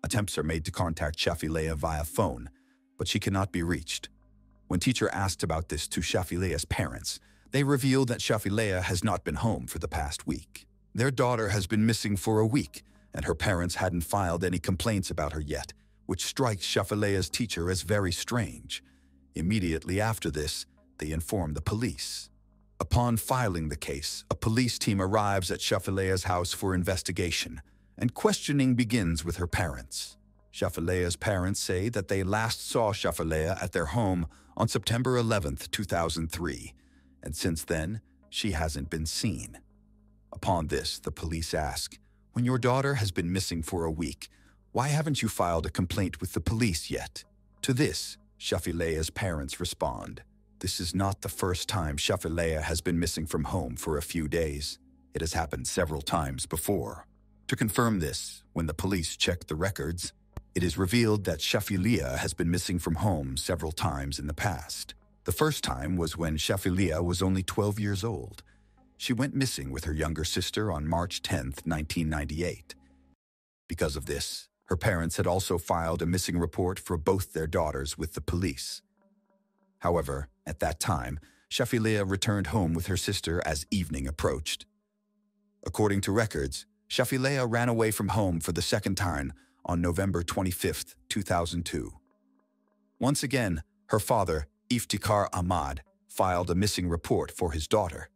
Attempts are made to contact Shafilea via phone, but she cannot be reached. When teacher asked about this to Shafilea's parents, they reveal that Shafilea has not been home for the past week. Their daughter has been missing for a week, and her parents hadn't filed any complaints about her yet, which strikes Shafileia's teacher as very strange. Immediately after this, they inform the police. Upon filing the case, a police team arrives at Shafileia's house for investigation, and questioning begins with her parents. Shafileia's parents say that they last saw Shafileia at their home on September 11th, 2003, and since then, she hasn't been seen. Upon this, the police ask, "When your daughter has been missing for a week, why haven't you filed a complaint with the police yet?" To this, Shafileia's parents respond, "This is not the first time Shafileia has been missing from home for a few days. It has happened several times before." To confirm this, when the police check the records, it is revealed that Shafileia has been missing from home several times in the past. The first time was when Shafileia was only 12 years old. She went missing with her younger sister on March 10th, 1998. Because of this, her parents had also filed a missing report for both their daughters with the police. However, at that time, Shafileia returned home with her sister as evening approached. According to records, Shafileia ran away from home for the second time on November 25th, 2002. Once again, her father, Iftikhar Ahmad, filed a missing report for his daughter.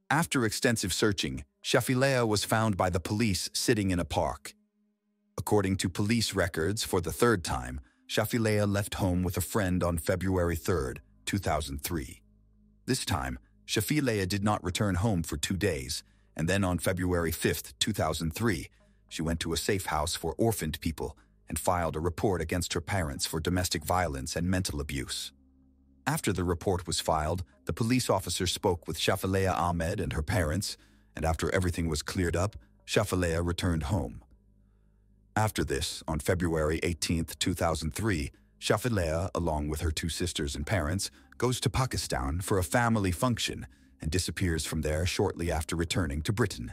After extensive searching, Shafileia was found by the police sitting in a park. According to police records, for the third time, Shafileia left home with a friend on February 3rd, 2003. This time, Shafileia did not return home for 2 days, and then on February 5th, 2003, she went to a safe house for orphaned people and filed a report against her parents for domestic violence and mental abuse. After the report was filed, the police officer spoke with Shafileia Ahmed and her parents, and after everything was cleared up, Shafileia returned home. After this, on February 18th, 2003, Shafileia, along with her 2 sisters and parents, goes to Pakistan for a family function and disappears from there shortly after returning to Britain.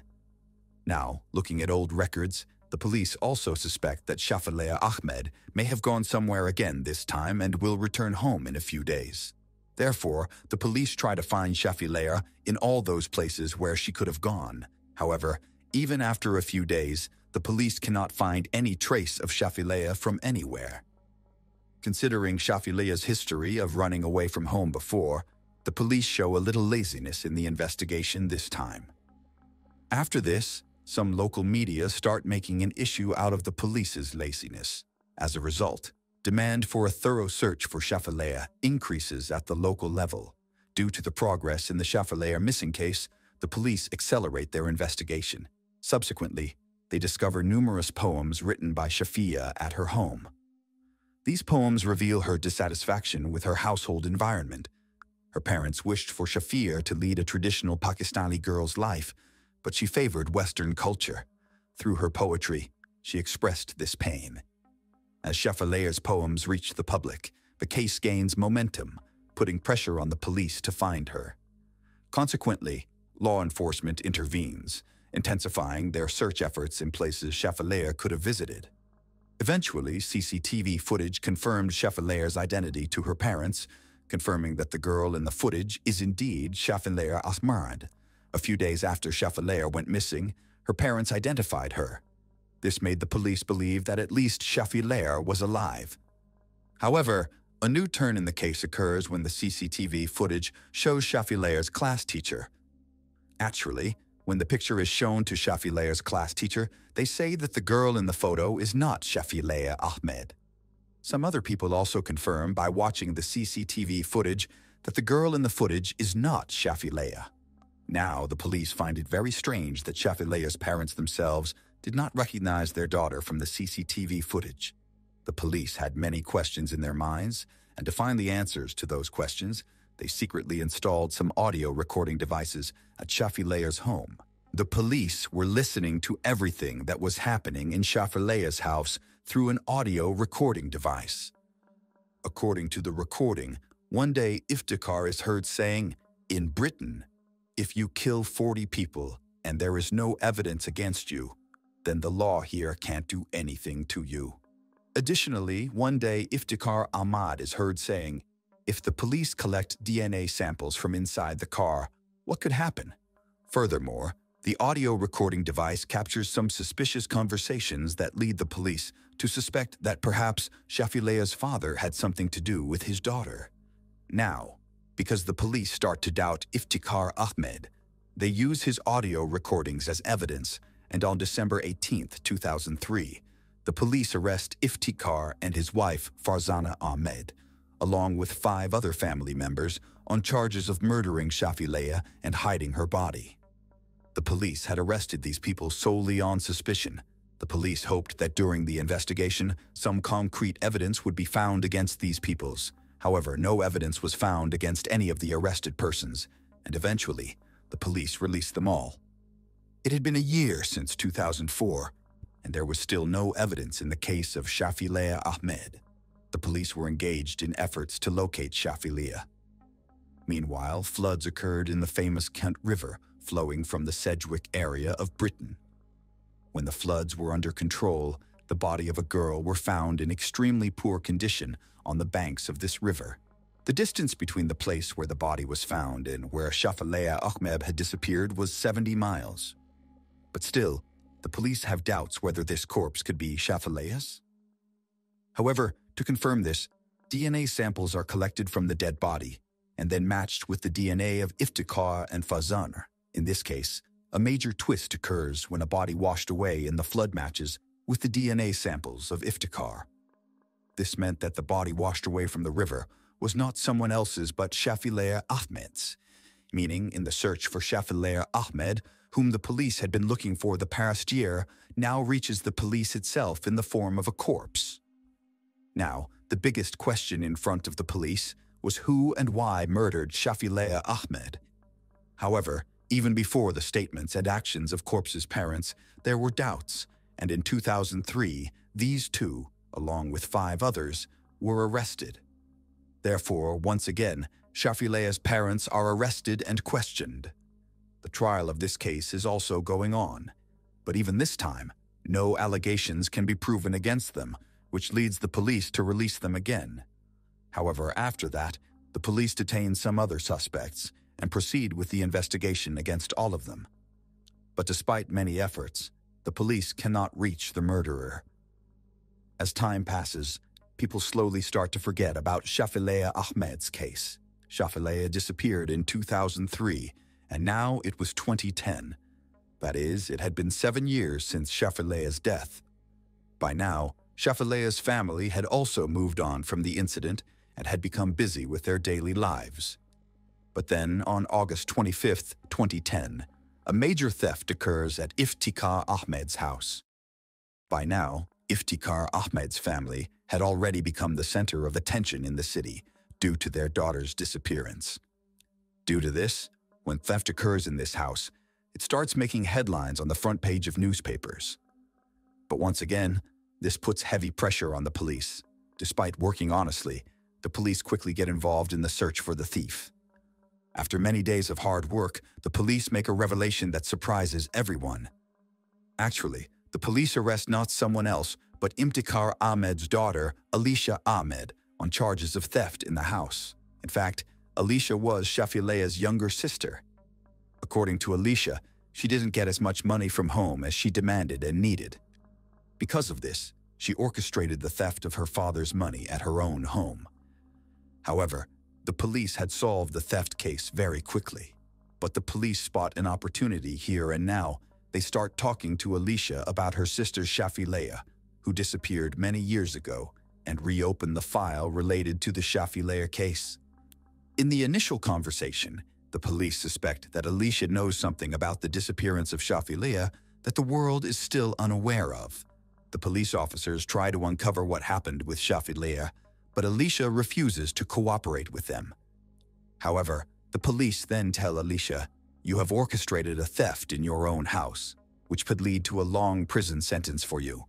Now, looking at old records, the police also suspect that Shafileia Ahmed may have gone somewhere again this time and will return home in a few days. Therefore, the police try to find Shafileia in all those places where she could have gone. However, even after a few days, the police cannot find any trace of Shafileia from anywhere. Considering Shafileia's history of running away from home before, the police show a little laziness in the investigation this time. After this, some local media start making an issue out of the police's laziness. As a result, demand for a thorough search for Shafileia increases at the local level. Due to the progress in the Shafileia missing case, the police accelerate their investigation. Subsequently, they discover numerous poems written by Shafia at her home. These poems reveal her dissatisfaction with her household environment. Her parents wished for Shafia to lead a traditional Pakistani girl's life, but she favored Western culture. Through her poetry, she expressed this pain. As Shafileia's poems reach the public, the case gains momentum, putting pressure on the police to find her. Consequently, law enforcement intervenes, intensifying their search efforts in places Shafileia could have visited. Eventually, CCTV footage confirmed Shafileia's identity to her parents, confirming that the girl in the footage is indeed Shafileia Ahmad. A few days after Shafileia went missing, her parents identified her. This made the police believe that at least Shafileia was alive. However, a new turn in the case occurs when the CCTV footage shows Shafileia's class teacher. Actually, when the picture is shown to Shafileia's class teacher, they say that the girl in the photo is not Shafileia Ahmed. Some other people also confirm by watching the CCTV footage that the girl in the footage is not Shafileia. Now, the police find it very strange that Shafileia's parents themselves did not recognize their daughter from the CCTV footage. The police had many questions in their minds, and to find the answers to those questions, they secretly installed some audio recording devices at Shafileia's home. The police were listening to everything that was happening in Shafileia's house through an audio recording device. According to the recording, one day Iftikhar is heard saying, "In Britain, if you kill 40 people and there is no evidence against you, then the law here can't do anything to you." Additionally, one day Iftikhar Ahmad is heard saying, "If the police collect DNA samples from inside the car, what could happen?" Furthermore, The audio recording device captures some suspicious conversations that lead the police to suspect that perhaps Shafilea's father had something to do with his daughter. Now, because the police start to doubt Iftikhar Ahmed, they use his audio recordings as evidence, and on December 18, 2003, the police arrest Iftikhar and his wife Farzana Ahmed, along with 5 other family members, on charges of murdering Shafilea and hiding her body. The police had arrested these people solely on suspicion. The police hoped that during the investigation, some concrete evidence would be found against these peoples. However, no evidence was found against any of the arrested persons, and eventually, the police released them all. It had been a year since 2004, and there was still no evidence in the case of Shafilea Ahmed. The police were engaged in efforts to locate Shafilea. Meanwhile, floods occurred in the famous Kent River, flowing from the Sedgwick area of Britain. When the floods were under control, the body of a girl were found in extremely poor condition on the banks of this river. The distance between the place where the body was found and where Shafilea Ahmed had disappeared was 70 miles. But still, the police have doubts whether this corpse could be Shafilea's. However, to confirm this, DNA samples are collected from the dead body and then matched with the DNA of Iftikhar and Farzana. In this case, a major twist occurs when a body washed away in the flood matches with the DNA samples of Iftikhar. This meant that the body washed away from the river was not someone else's but Shafilea Ahmed's, meaning in the search for Shafilea Ahmed, whom the police had been looking for the past year, now reaches the police itself in the form of a corpse. Now, the biggest question in front of the police was who and why murdered Shafilea Ahmed. However, even before the statements and actions of corpse's parents, there were doubts, and in 2003, these 2, along with 5 others, were arrested. Therefore, once again, Shafilea's parents are arrested and questioned. The trial of this case is also going on, but even this time, no allegations can be proven against them, which leads the police to release them again. However, after that, the police detain some other suspects and proceed with the investigation against all of them. But despite many efforts, the police cannot reach the murderer. As time passes, people slowly start to forget about Shafilea Ahmed's case. Shafilea disappeared in 2003, and now it was 2010. That is, it had been 7 years since Shafilea's death. By now, Shafilea's family had also moved on from the incident and had become busy with their daily lives. But then, on August 25, 2010, a major theft occurs at Iftikhar Ahmed's house. By now, Iftikhar Ahmed's family had already become the center of attention in the city due to their daughter's disappearance. Due to this, when theft occurs in this house, it starts making headlines on the front page of newspapers. But once again, this puts heavy pressure on the police. Despite working honestly, the police quickly get involved in the search for the thief. After many days of hard work, the police make a revelation that surprises everyone. Actually, the police arrest not someone else, but Iftikhar Ahmed's daughter, Alicia Ahmed, on charges of theft in the house. In fact, Alicia was Shafilea's younger sister. According to Alicia, she didn't get as much money from home as she demanded and needed. Because of this, she orchestrated the theft of her father's money at her own home. However, the police had solved the theft case very quickly. But the police spot an opportunity here and now. They start talking to Alicia about her sister Shafilea, who disappeared many years ago, and reopen the file related to the Shafilea case. In the initial conversation, the police suspect that Alicia knows something about the disappearance of Shafilea that the world is still unaware of. The police officers try to uncover what happened with Shafilea, but Alicia refuses to cooperate with them. However, the police then tell Alicia, "You have orchestrated a theft in your own house, which could lead to a long prison sentence for you.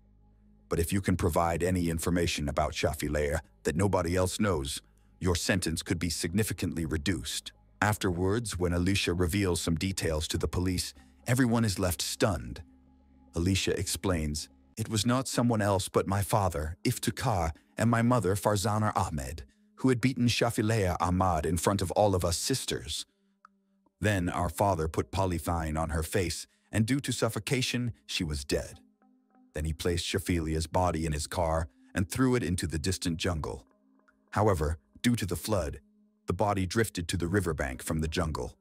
But if you can provide any information about Shafilea that nobody else knows, your sentence could be significantly reduced." Afterwards, when Alicia reveals some details to the police, everyone is left stunned. Alicia explains, "It was not someone else but my father, Iftikhar, and my mother, Farzana Ahmed, who had beaten Shafilea Ahmad in front of all of us sisters. Then our father put polythene on her face and due to suffocation, she was dead. Then he placed Shafilia's body in his car and threw it into the distant jungle. However, due to the flood, the body drifted to the riverbank from the jungle.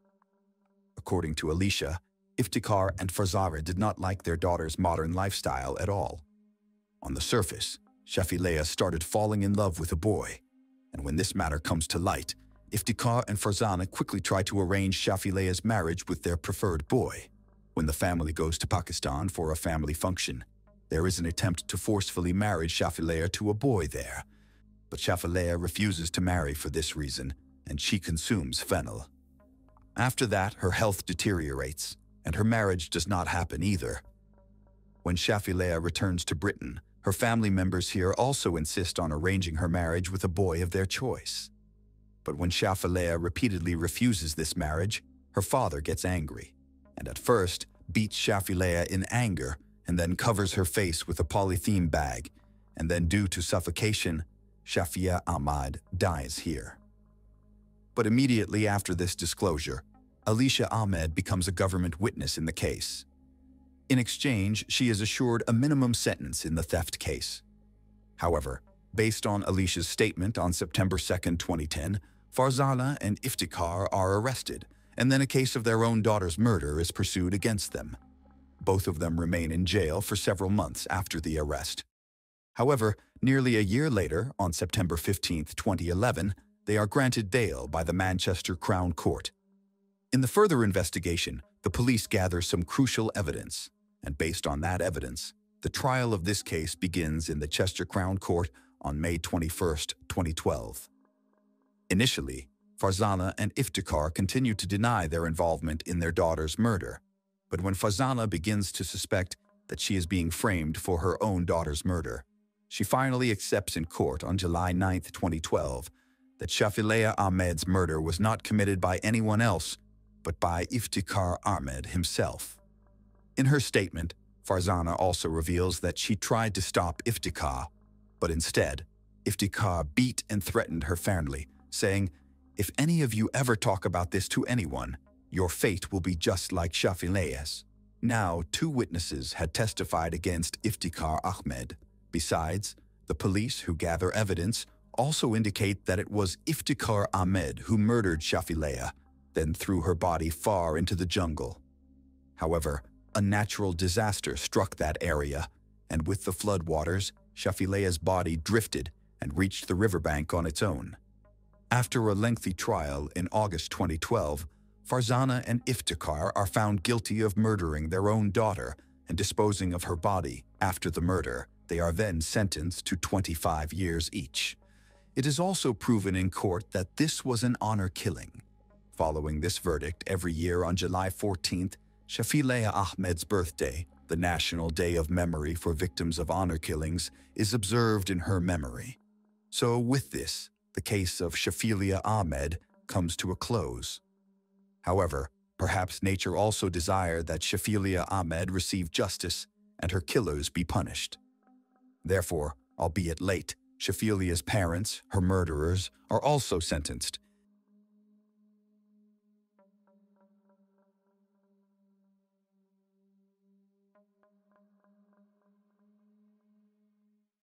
According to Alicia, Iftikhar and Farzana did not like their daughter's modern lifestyle at all. On the surface, Shafilea started falling in love with a boy, and when this matter comes to light, Iftikhar and Farzana quickly try to arrange Shafilea's marriage with their preferred boy. When the family goes to Pakistan for a family function, there is an attempt to forcefully marry Shafilea to a boy there, but Shafilea refuses to marry for this reason, and she consumes fennel. After that, her health deteriorates, and her marriage does not happen either. When Shafilea returns to Britain, her family members here also insist on arranging her marriage with a boy of their choice. But when Shafilea repeatedly refuses this marriage, her father gets angry, and at first beats Shafilea in anger and then covers her face with a polythene bag, and then due to suffocation, Shafia Ahmad dies here. But immediately after this disclosure, Alicia Ahmed becomes a government witness in the case. In exchange, she is assured a minimum sentence in the theft case. However, based on Alicia's statement on September 2, 2010, Farzana and Iftikhar are arrested, and then a case of their own daughter's murder is pursued against them. Both of them remain in jail for several months after the arrest. However, nearly a year later, on September 15, 2011, they are granted bail by the Manchester Crown Court. In the further investigation, the police gather some crucial evidence, and based on that evidence, the trial of this case begins in the Chester Crown Court on May 21, 2012. Initially, Farzana and Iftikhar continue to deny their involvement in their daughter's murder, but when Farzana begins to suspect that she is being framed for her own daughter's murder, she finally accepts in court on July 9, 2012, that Shafilea Ahmed's murder was not committed by anyone else, but by Iftikhar Ahmed himself. In her statement, Farzana also reveals that she tried to stop Iftikhar, but instead, Iftikhar beat and threatened her family, saying, "If any of you ever talk about this to anyone, your fate will be just like Shafilea's." Now, 2 witnesses had testified against Iftikhar Ahmed. Besides, the police who gather evidence also indicate that it was Iftikhar Ahmed who murdered Shafilea, then threw her body far into the jungle. However, a natural disaster struck that area, and with the floodwaters, Shafilea's body drifted and reached the riverbank on its own. After a lengthy trial in August 2012, Farzana and Iftikhar are found guilty of murdering their own daughter and disposing of her body. After the murder, they are then sentenced to 25 years each. It is also proven in court that this was an honor killing. Following this verdict, every year on July 14th, Shafilea Ahmed's birthday, the National Day of Memory for Victims of Honor Killings, is observed in her memory. So with this, the case of Shafilea Ahmed comes to a close. However, perhaps nature also desired that Shafilea Ahmed receive justice and her killers be punished. Therefore, albeit late, Shafilea's parents, her murderers, are also sentenced,